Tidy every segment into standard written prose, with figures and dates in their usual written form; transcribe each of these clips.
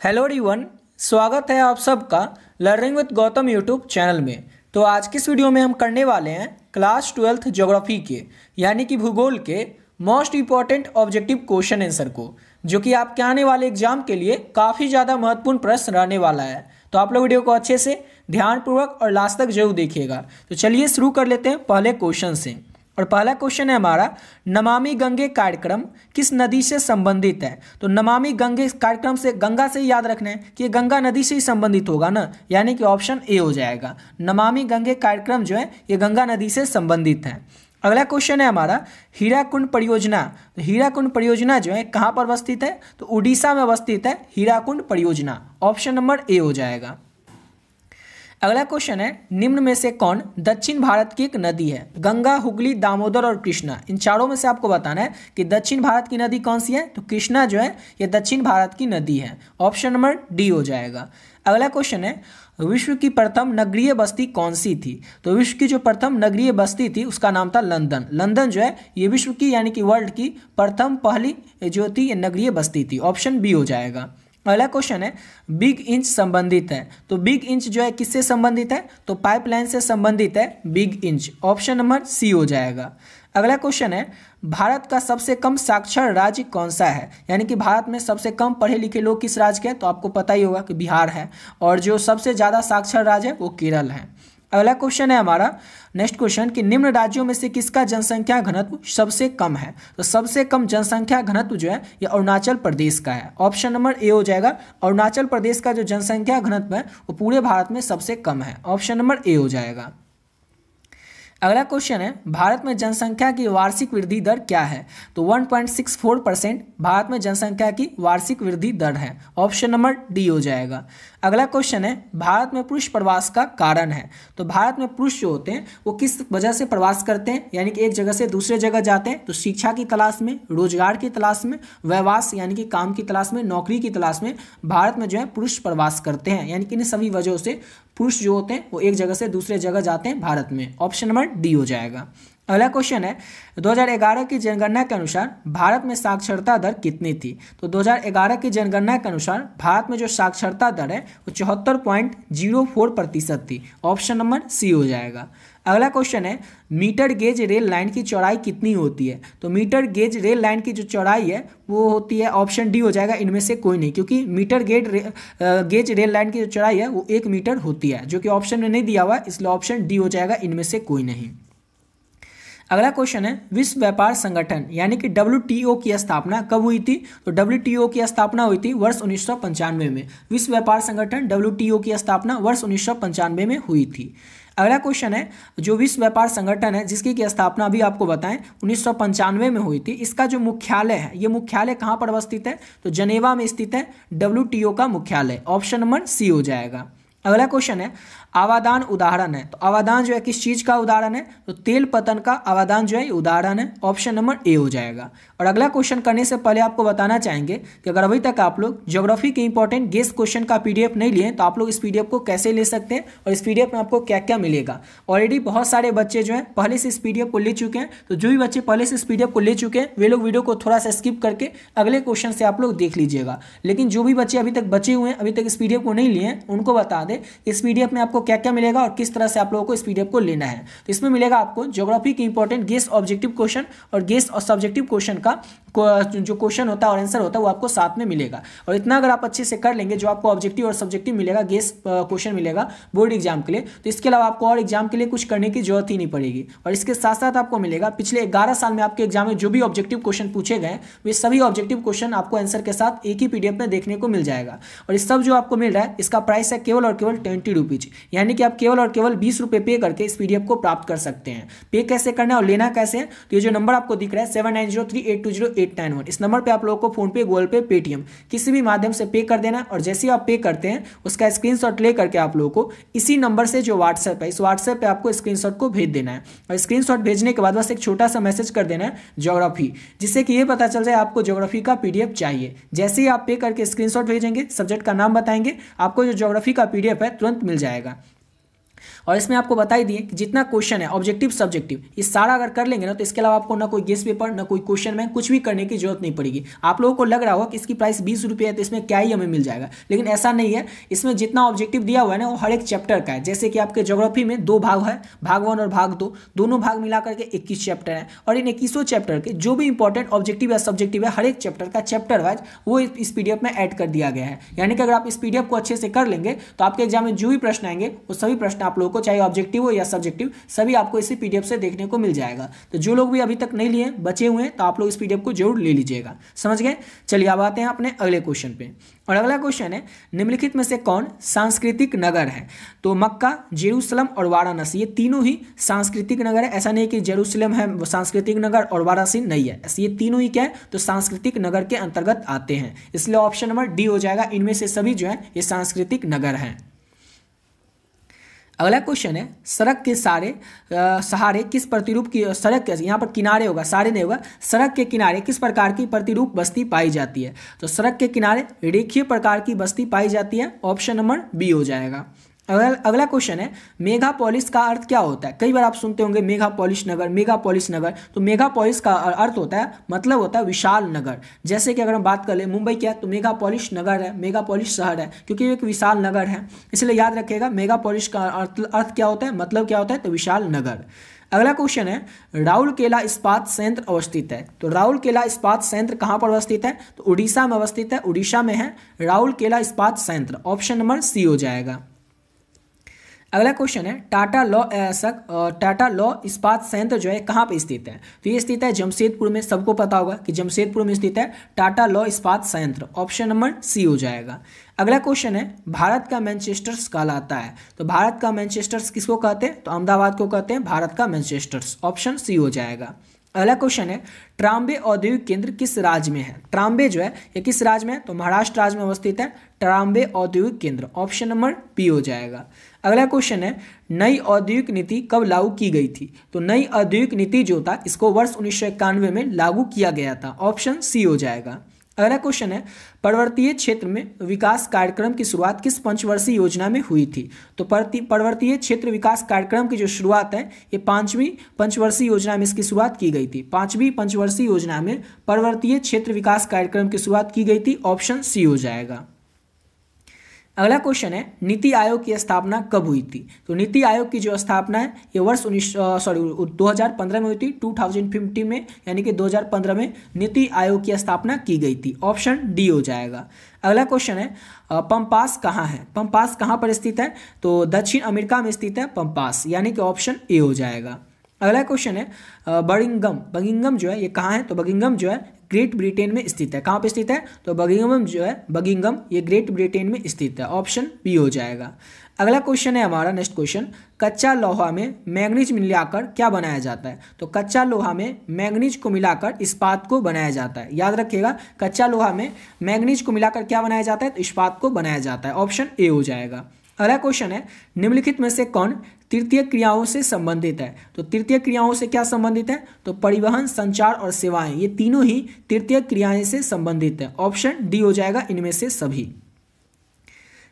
Hello everyone, स्वागत है आप सबका learning with Gautam YouTube channel में। तो आज की इस वीडियो में हम करने वाले हैं क्लास 12th ज्योग्राफी के यानी कि भूगोल के most important objective question answer को, जो कि आपके आने वाले एग्जाम के लिए काफ़ी ज़्यादा महत्वपूर्ण प्रश्न रहने वाला है। तो आप लोग वीडियो को अच्छे से ध्यानपूर्वक और लास्ट तक जरूर देखिएगा। तो चलिए शुरू कर लेते हैं पहले क्वेश्चन से। और पहला क्वेश्चन है हमारा, नमामि गंगे कार्यक्रम किस नदी से संबंधित है। तो नमामि गंगे कार्यक्रम से गंगा से ही याद रखना है कि ये गंगा नदी से ही संबंधित होगा ना, यानी कि ऑप्शन ए हो जाएगा। नमामि गंगे कार्यक्रम जो है ये गंगा नदी से संबंधित है। अगला क्वेश्चन है हमारा, हीराकुंड परियोजना। तो हीराकुंड परियोजना जो है कहाँ पर अवस्थित है, तो उड़ीसा में अवस्थित है हीराकुंड परियोजना। ऑप्शन नंबर ए हो जाएगा। अगला क्वेश्चन है, निम्न में से कौन दक्षिण भारत की एक नदी है। गंगा, हुगली, दामोदर और कृष्णा, इन चारों में से आपको बताना है कि दक्षिण भारत की नदी कौन सी है। तो कृष्णा जो है ये दक्षिण भारत की नदी है। ऑप्शन नंबर डी हो जाएगा। अगला क्वेश्चन है, विश्व की प्रथम नगरीय बस्ती कौन सी थी। तो विश्व की जो प्रथम नगरीय बस्ती थी उसका नाम था लंदन। लंदन जो है ये विश्व की यानी कि वर्ल्ड की प्रथम पहली जो थी ये नगरीय बस्ती थी। ऑप्शन बी हो जाएगा। अगला क्वेश्चन है, बिग इंच संबंधित है। तो बिग इंच जो है किससे संबंधित है, तो पाइपलाइन से संबंधित है big inch. Option number C हो जाएगा। अगला क्वेश्चन है, भारत का सबसे कम साक्षर राज्य कौन सा है। यानी कि भारत में सबसे कम पढ़े लिखे लोग किस राज्य के हैं, तो आपको पता ही होगा कि बिहार है। और जो सबसे ज़्यादा साक्षर राज्य है वो केरल है। अगला क्वेश्चन है हमारा, नेक्स्ट क्वेश्चन, कि निम्न राज्यों में से किसका जनसंख्या घनत्व सबसे कम है। तो सबसे कम जनसंख्या घनत्व जो है ये अरुणाचल प्रदेश का है। ऑप्शन नंबर ए हो जाएगा। अरुणाचल प्रदेश का जो जनसंख्या घनत्व है वो पूरे भारत में सबसे कम है। ऑप्शन नंबर ए हो जाएगा। अगला क्वेश्चन है, भारत में जनसंख्या की वार्षिक वृद्धि दर क्या है। तो 1.64% भारत में जनसंख्या की वार्षिक वृद्धि दर है। ऑप्शन नंबर डी हो जाएगा। अगला क्वेश्चन है, भारत में पुरुष प्रवास का कारण है। तो भारत में पुरुष जो होते हैं वो किस वजह से प्रवास करते हैं, यानी कि एक जगह से दूसरे जगह जाते हैं। तो शिक्षा की तलाश में, रोजगार की तलाश में, व्यवसाय यानी कि काम की तलाश में, नौकरी की तलाश में भारत में जो है पुरुष प्रवास करते हैं। यानी कि इन सभी वजहों से पुरुष जो होते हैं वो एक जगह से दूसरे जगह जाते हैं भारत में। ऑप्शन नंबर डी हो जाएगा। अगला क्वेश्चन है, 2011 की जनगणना के अनुसार भारत में साक्षरता दर कितनी थी। तो 2011 की जनगणना के अनुसार भारत में जो साक्षरता दर है वो 74.04% थी। ऑप्शन नंबर सी हो जाएगा। अगला क्वेश्चन है, मीटर गेज रेल लाइन की चौड़ाई कितनी होती है। तो मीटर गेज रेल लाइन की जो चौड़ाई है वो होती है, ऑप्शन डी हो जाएगा, इनमें से कोई नहीं, क्योंकि मीटर गेज रेल लाइन की जो चौड़ाई है वो 1 मीटर होती है, जो कि ऑप्शन में नहीं दिया हुआ है, इसलिए ऑप्शन डी हो जाएगा, इनमें से कोई नहीं। अगला क्वेश्चन है, विश्व व्यापार संगठन यानी कि WTO की स्थापना कब हुई थी। तो WTO की स्थापना हुई थी वर्ष 1995 में। विश्व व्यापार संगठन WTO की स्थापना वर्ष 1995 में हुई थी। अगला क्वेश्चन है, जो विश्व व्यापार संगठन है जिसकी की स्थापना भी आपको बताएं 1995 में हुई थी, इसका जो मुख्यालय है ये मुख्यालय कहाँ पर अवस्थित है। तो जनेवा में स्थित है WTO का मुख्यालय। ऑप्शन नंबर सी हो जाएगा। अगला क्वेश्चन है, अवदान उदाहरण है। तो अवदान जो है किस चीज का उदाहरण है, तो तेल पतन का अवदान जो है उदाहरण है। ऑप्शन नंबर ए हो जाएगा। और अगला क्वेश्चन करने से पहले आपको बताना चाहेंगे कि अगर अभी तक आप लोग ज्योग्राफी के इंपॉर्टेंट गेस्ट क्वेश्चन का PDF नहीं लिए तो आप लोग इस PDF को कैसे ले सकते हैं और इस PDF में आपको क्या क्या मिलेगा। ऑलरेडी बहुत सारे बच्चे जो है पहले से इस PDF को ले चुके हैं। तो जो भी बच्चे पहले से इस PDF को ले चुके हैं वे लोग वीडियो को थोड़ा सा स्किप करके अगले क्वेश्चन से आप लोग देख लीजिएगा। लेकिन जो भी बच्चे अभी तक बचे हुए हैं, अभी तक इस PDF को नहीं लिए हैं, उनको बता दें इस PDF में आपको क्या क्या मिलेगा और किस तरह से आप लोगों को इस PDF को लेना है। तो इसमें मिलेगा आपको ज्योग्राफी के इंपॉर्टेंट गेस्ट ऑब्जेक्टिव क्वेश्चन और गेस्ट और सब्जेक्टिव क्वेश्चन का जो क्वेश्चन होता है और आंसर होता है वो आपको साथ में मिलेगा। और इतना अगर आप अच्छे से कर लेंगे, जो आपको ऑब्जेक्टिव और सब्जेक्टिव मिलेगा, गेस्ट क्वेश्चन मिलेगा बोर्ड एग्जाम के लिए, तो इसके अलावा आपको और एग्जाम के लिए कुछ करने की जरूरत ही नहीं पड़ेगी। और इसके साथ साथ आपको मिलेगा पिछले 11 साल में आपके एग्जाम में जो भी ऑब्जेक्टिव क्वेश्चन पूछे गए वे सभी ऑब्जेक्टिव क्वेश्चन आपको आंसर के साथ एक ही PDF में देखने को मिल जाएगा। और इस सब जो आपको मिल रहा है इसका प्राइस है केवल और केवल 20 रुपीज, यानी कि आप केवल और केवल 20 रुपये पे करके इस PDF को प्राप्त कर सकते हैं। पे कैसे करना है और लेना कैसे है, तो ये जो नंबर आपको दिख रहा है 7903820891, इस नंबर पे आप लोगों को फोन पे, गूगल पे, पेटीएम किसी भी माध्यम से पे कर देना। और जैसे ही आप पे करते हैं उसका स्क्रीनशॉट ले करके आप लोगों को इसी नंबर से जो व्हाट्सएप है, इस व्हाट्सएप पे आपको स्क्रीनशॉट को भेज देना है। और स्क्रीनशॉट भेजने के बाद बस एक छोटा सा मैसेज कर देना है ज्योग्राफी, जिससे कि ये पता चल जाए आपको ज्योग्राफी का PDF चाहिए। जैसे ही आप पे करके स्क्रीनशॉट भेजेंगे, सब्जेक्ट का नाम बताएंगे, आपको जो ज्योग्राफी का PDF है तुरंत मिल जाएगा। और इसमें आपको बता ही दिए कि जितना क्वेश्चन है ऑब्जेक्टिव सब्जेक्टिव ये सारा अगर कर लेंगे ना तो इसके अलावा आपको ना कोई गेस्ट पेपर ना कोई क्वेश्चन बैंक कुछ भी करने की जरूरत नहीं पड़ेगी। आप लोगों को लग रहा होगा कि इसकी प्राइस 20 रुपये है तो इसमें क्या ही हमें मिल जाएगा, लेकिन ऐसा नहीं है। इसमें जितना ऑब्जेक्टिव दिया हुआ है ना वो हर एक चैप्टर का है। जैसे कि आपके ज्योग्राफी में 2 भाग है, भाग 1 और भाग 2, दोनों भाग मिला करके 21 चैप्टर है। और इन 21 चैप्टर के जो भी इंपॉर्टेंट ऑब्जेक्टिव या सब्जेक्टिव है हर एक चैप्टर का चैप्टर वाइज वो इस पीडीएफ में ऐड कर दिया गया है। यानी कि अगर आप इस पीडीएफ को अच्छे से कर लेंगे तो आपके एग्जाम में जो भी प्रश्न आएंगे वो सभी प्रश्न आप लोगों को, चाहे ऑब्जेक्टिव हो या सब्जेक्टिव, सभी आपको इसी पीडीएफ से देखने को मिल जाएगा। तो जो लोग भी अभी तक नहीं लिए बचे हुए हैं तो आप लोग इस पीडीएफ को जरूर ले लीजिएगा। समझ गए? चलिए अब आते हैं अपने अगले क्वेश्चन पे। और अगला क्वेश्चन है निम्नलिखित में से कौन सांस्कृतिक नगर है? तो मक्का, जेरूसलम और वाराणसी ये तीनों ही सांस्कृतिक नगर है। ऐसा नहीं कि जेरूसलम है वो सांस्कृतिक नगर और वाराणसी नहीं है, ऐसे ये तीनों ही क्या है तो सांस्कृतिक नगर के अंतर्गत आते हैं। इसलिए ऑप्शन नंबर डी हो जाएगा। इनमें से सभी जो है ये सांस्कृतिक नगर हैं। अगला क्वेश्चन है सड़क के सहारे किस प्रतिरूप की, सड़क यहाँ पर किनारे होगा, सारे नहीं होगा, सड़क के किनारे किस प्रकार की प्रतिरूप बस्ती पाई जाती है? तो सड़क के किनारे रेखीय प्रकार की बस्ती पाई जाती है। ऑप्शन नंबर बी हो जाएगा। अगला क्वेश्चन है मेगापोलिस का अर्थ क्या होता है? कई बार आप सुनते होंगे मेगापोलिस नगर, मेगापोलिस नगर। तो मेगापोलिस का अर्थ होता है, मतलब होता है विशाल नगर। जैसे कि अगर हम बात कर ले मुंबई क्या है तो मेगापोलिस नगर है, मेगापोलिस शहर है, क्योंकि एक विशाल नगर है। इसलिए याद रखिएगा मेगापोलिस का अर्थ क्या होता है, मतलब क्या होता है तो विशाल नगर। अगला क्वेश्चन है राउरकेला इस्पात संयंत्र अवस्थित है। तो राउरकेला इस्पात संयंत्र कहाँ पर अवस्थित है? तो उड़ीसा में अवस्थित है, उड़ीसा में है राउरकेला इस्पात संयंत्र। ऑप्शन नंबर सी हो जाएगा। अगला क्वेश्चन है टाटा लॉ इस्पात संयंत्र जो है कहाँ पे स्थित है? तो ये स्थित है जमशेदपुर में। सबको पता होगा कि जमशेदपुर में स्थित है टाटा लॉ इस्पात संयंत्र। ऑप्शन नंबर सी हो जाएगा। अगला क्वेश्चन है भारत का मैनचेस्टर्स कहलाता है। तो भारत का मैनचेस्टर्स किसको कहते हैं? तो अहमदाबाद को कहते हैं भारत का मैनचेस्टर्स। ऑप्शन सी हो जाएगा। अगला क्वेश्चन है ट्राम्बे औद्योगिक केंद्र किस राज्य में है? ट्राम्बे जो है ये किस राज्य में है? तो महाराष्ट्र राज्य में अवस्थित है ट्राम्बे औद्योगिक केंद्र। ऑप्शन नंबर बी हो जाएगा। अगला क्वेश्चन है नई औद्योगिक नीति कब लागू की गई थी? तो नई औद्योगिक नीति जो था इसको वर्ष 1991 में लागू किया गया था। ऑप्शन सी हो जाएगा। अगला क्वेश्चन है पर्वतीय क्षेत्र में विकास कार्यक्रम की शुरुआत किस पंचवर्षीय योजना में हुई थी? तो पर्वतीय क्षेत्र विकास कार्यक्रम की जो शुरुआत है ये 5वीं पंचवर्षीय योजना में इसकी शुरुआत की गई थी। 5वीं पंचवर्षीय योजना में पर्वतीय क्षेत्र विकास कार्यक्रम की शुरुआत की गई थी। ऑप्शन सी हो जाएगा। अगला क्वेश्चन है नीति आयोग की स्थापना कब हुई थी? तो नीति आयोग की जो स्थापना है ये वर्ष 2015 में हुई थी। 2015 में यानी कि 2015 में नीति आयोग की स्थापना की गई थी। ऑप्शन डी हो जाएगा। अगला क्वेश्चन है पम्पास कहाँ है? पम्पास कहाँ पर स्थित है? तो दक्षिण अमेरिका में स्थित है पम्पास, यानी कि ऑप्शन ए हो जाएगा। अगला क्वेश्चन है बगिंगम जो है ये कहाँ है? तो बगिंगम जो है ग्रेट ब्रिटेन में स्थित है। कहाँ पे स्थित है? तो बगिंगम ये ग्रेट ब्रिटेन में स्थित है। ऑप्शन बी हो जाएगा। अगला क्वेश्चन है हमारा नेक्स्ट क्वेश्चन कच्चा लोहा में मैग्नीज मिलाकर क्या बनाया जाता है? तो कच्चा लोहा में मैग्नीज को मिलाकर इस्पात को बनाया जाता है। याद रखिएगा कच्चा लोहा में मैग्नीज को मिलाकर क्या बनाया जाता है? तो इस्पात को बनाया जाता है। ऑप्शन ए हो जाएगा। अगला क्वेश्चन है निम्नलिखित में से कौन तृतीय क्रियाओं से संबंधित है? तो तृतीय क्रियाओं से क्या संबंधित है? तो परिवहन, संचार और सेवाएं ये तीनों ही तृतीय क्रियाएं से संबंधित है। ऑप्शन डी हो जाएगा इनमें से सभी।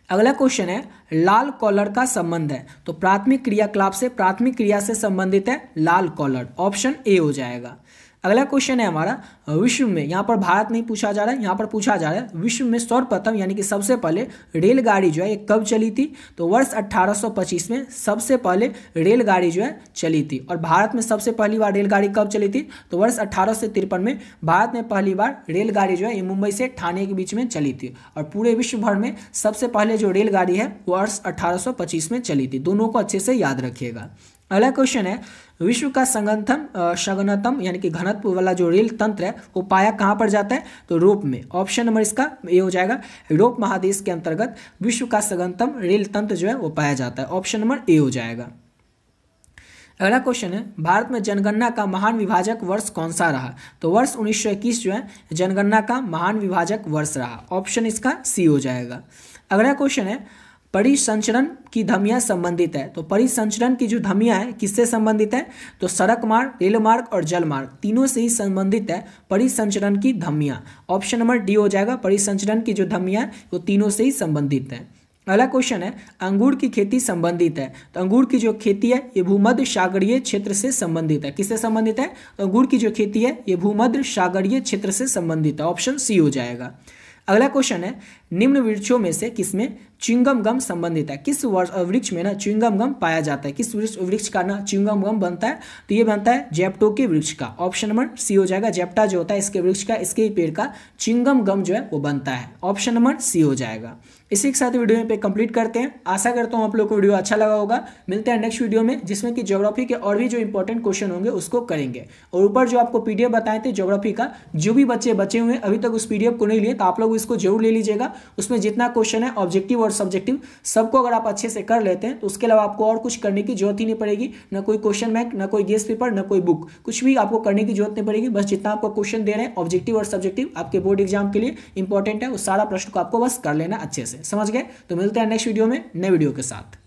अगला क्वेश्चन है लाल कॉलर का संबंध है। तो प्राथमिक क्रियाकलाप से प्राथमिक क्रिया से संबंधित है लाल कॉलर। ऑप्शन ए हो जाएगा। अगला क्वेश्चन है हमारा विश्व में, यहाँ पर भारत नहीं पूछा जा रहा है, यहाँ पर पूछा जा रहा है विश्व में सर्वप्रथम यानी कि सबसे पहले रेलगाड़ी जो है ये कब चली थी? तो वर्ष 1825 में सबसे पहले रेलगाड़ी जो है चली थी। और भारत में सबसे पहली बार रेलगाड़ी कब चली थी? तो वर्ष 1853 में भारत में पहली बार रेलगाड़ी जो है ये मुंबई से ठाणे के बीच में चली थी। और पूरे विश्व भर में सबसे पहले जो रेलगाड़ी है वो वर्ष 1825 में चली थी। दोनों को अच्छे से याद रखिएगा। अगला क्वेश्चन है विश्व का सघनतम यानी कि घनत्व वाला जो रेल तंत्र है वो पाया कहाँ पर जाता है? तो यूरोप में। ऑप्शन नंबर इसका ए हो जाएगा। यूरोप महादेश के अंतर्गत विश्व का सघनतम रेल तंत्र जो है वो पाया जाता है। ऑप्शन नंबर ए हो जाएगा। अगला क्वेश्चन है भारत में जनगणना का महान विभाजक वर्ष कौन सा रहा? तो वर्ष 1921 जो है जनगणना का महान विभाजक वर्ष रहा। ऑप्शन इसका सी हो जाएगा। अगला क्वेश्चन है परिसंचरण की धमियाँ संबंधित है। तो परिसंचरण की जो धमियाँ है किससे संबंधित है? तो सड़क मार्ग, रेल मार्ग और जल मार्ग तीनों से ही संबंधित है परिसंचरण की धमियाँ। ऑप्शन नंबर डी हो जाएगा। परिसंचरण की जो धमियाँ वो तीनों से ही संबंधित है। अगला क्वेश्चन है, अंगूर की खेती संबंधित है। तो अंगूर की जो खेती है ये भूमध्य सागरीय क्षेत्र से संबंधित है। किससे संबंधित है? तो अंगूर की जो खेती है ये भूमध्य सागरीय क्षेत्र से संबंधित है। ऑप्शन सी हो जाएगा। अगला क्वेश्चन है, निम्न वृक्षों में से किसमें च्युइंगम गम संबंधित है? किस वृक्ष में ना च्युइंगम गम पाया जाता है? किस वृक्ष का ना च्युइंगम गम बनता है? तो ये बनता है जेप्टो के वृक्ष का। ऑप्शन नंबर सी हो जाएगा। जेप्टा जो होता है इसके वृक्ष का, इसके पेड़ का च्युइंगम गम जो है वो बनता है। ऑप्शन नंबर सी हो जाएगा। इसी के साथ वीडियो पे कंप्लीट करते हैं। आशा करता हूँ आप लोग को वीडियो अच्छा लगा होगा। मिलते हैं नेक्स्ट वीडियो में, जिसमें कि ज्योग्राफी के और भी जो इंपॉर्टेंट क्वेश्चन होंगे उसको करेंगे। और ऊपर जो आपको पीडीएफ बताए थे ज्योग्राफी का, जो भी बच्चे बचे हुए हैं अभी तक उस पीडीएफ को नहीं लिए तो आप लोग इसको जरूर ले लीजिएगा। उसमें जितना क्वेश्चन है ऑब्जेक्टिव और सब्जेक्टिव सबको अगर आप अच्छे से कर लेते हैं तो उसके अलावा आपको और कुछ करने की जरूरत ही नहीं पड़ेगी। ना कोई क्वेश्चन बैंक, ना कोई गेस्ट पेपर, ना कोई बुक, कुछ भी आपको करने की जरूरत नहीं पड़ेगी। बस जितना आपको क्वेश्चन दे रहे हैं ऑब्जेक्टिव और सब्जेक्टिव आपके बोर्ड एग्जाम के लिए इंपॉर्टेंट है, उस सारा प्रश्न को आपको बस कर लेना अच्छे से। समझ गए? तो मिलते हैं नेक्स्ट वीडियो में नए वीडियो के साथ।